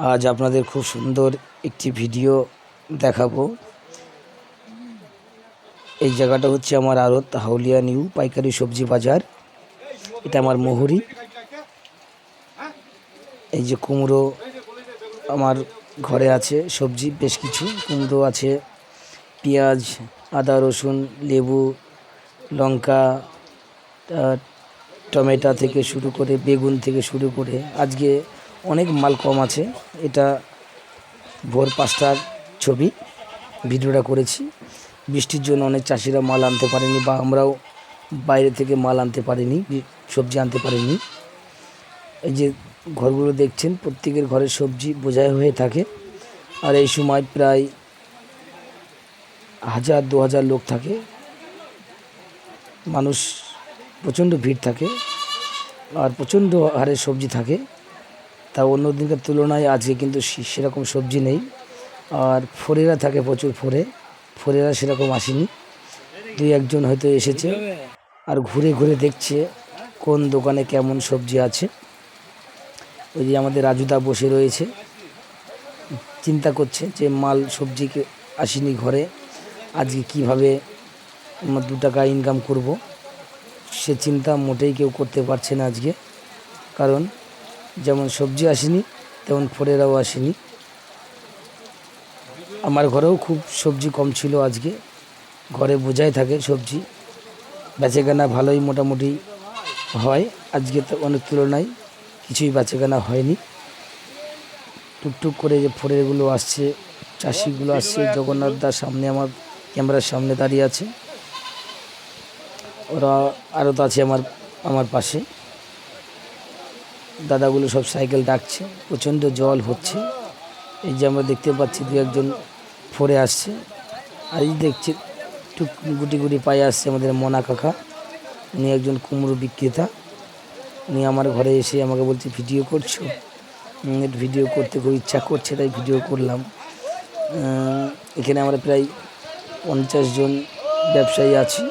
আজ আপনাদের খুব সুন্দর একটি ভিডিও দেখাবো। এই জায়গাটা হচ্ছে আমার আড়ত, হাউলিয়া নিউ পাইকারি সবজি বাজার। এটা আমার মোহরি। এই যে কুমড়ো আমার ঘরে আছে, সবজি বেশ কিছু কুমড়ো আছে, পেঁয়াজ, আদা, রসুন, লেবু, লঙ্কা, টমেটো থেকে শুরু করে বেগুন থেকে শুরু করে আজকে অনেক মাল কম আছে। এটা ভোর 5টার ছবি, ভিডিওটা করেছি। বৃষ্টির জন্য অনেক চাষিরা মাল আনতে পারেনি, বা আমরাও বাইরে থেকে মাল আনতে পারিনি, সবজি আনতে পারিনি। এই যে ঘরগুলো দেখছেন, প্রত্যেকের ঘরের সবজি বোঝাই হয়ে থাকে। আর এই সময় প্রায় 1000-2000 লোক থাকে, মানুষ প্রচণ্ড ভিড় থাকে আর প্রচণ্ড হারে সবজি থাকে। তা অন্য দিনকার তুলনায় আজকে কিন্তু সেরকম সবজি নেই। আর ফোরেরা থাকে প্রচুর, ফোরেরা সেরকম আসেনি, 2-1জন হয়তো এসেছে আর ঘুরে ঘুরে দেখছে কোন দোকানে কেমন সবজি আছে। ওই যে আমাদের রাজুদা বসে রয়েছে, চিন্তা করছে যে মাল সবজি আসেনি ঘরে, আজকে কিভাবে 2 টাকা ইনকাম করব। সে চিন্তা মোটেই কেউ করতে পারছে না আজকে, কারণ যেমন সবজি আসেনি তেমন ফোরেরাও আসেনি। আমার ঘরেও খুব সবজি কম ছিল আজকে, ঘরে বোঝাই থাকে সবজি, বেচাকেনা ভালোই মোটামুটি হয়। আজকে তো অনেক তুলনায় কিছুই বেচাকেনা হয়নি। টুকটুক করে যে ফোরেরগুলো আসছে, চাষিগুলো আসছে, জগন্নাথ দার সামনে আমার ক্যামেরার সামনে দাঁড়িয়ে আছে, ওরা আরও তো আছে আমার পাশে। দাদাগুলো সব সাইকেল ডাকছে, প্রচণ্ড জল হচ্ছে। এই যে আমরা দেখতে পাচ্ছি 2-1জন ফোরে আসছে। আর এই দেখছি টুক গুটি গুটি পায়ে আসছে আমাদের মনা কাকা, উনি একজন কুমড়ো বিক্রেতা। উনি আমার ঘরে এসে আমাকে বলছে, ভিডিও করছো? ভিডিও করতে খুব ইচ্ছা করছে, তাই ভিডিও করলাম। এখানে আমরা প্রায় 50 জন ব্যবসায়ী আছি।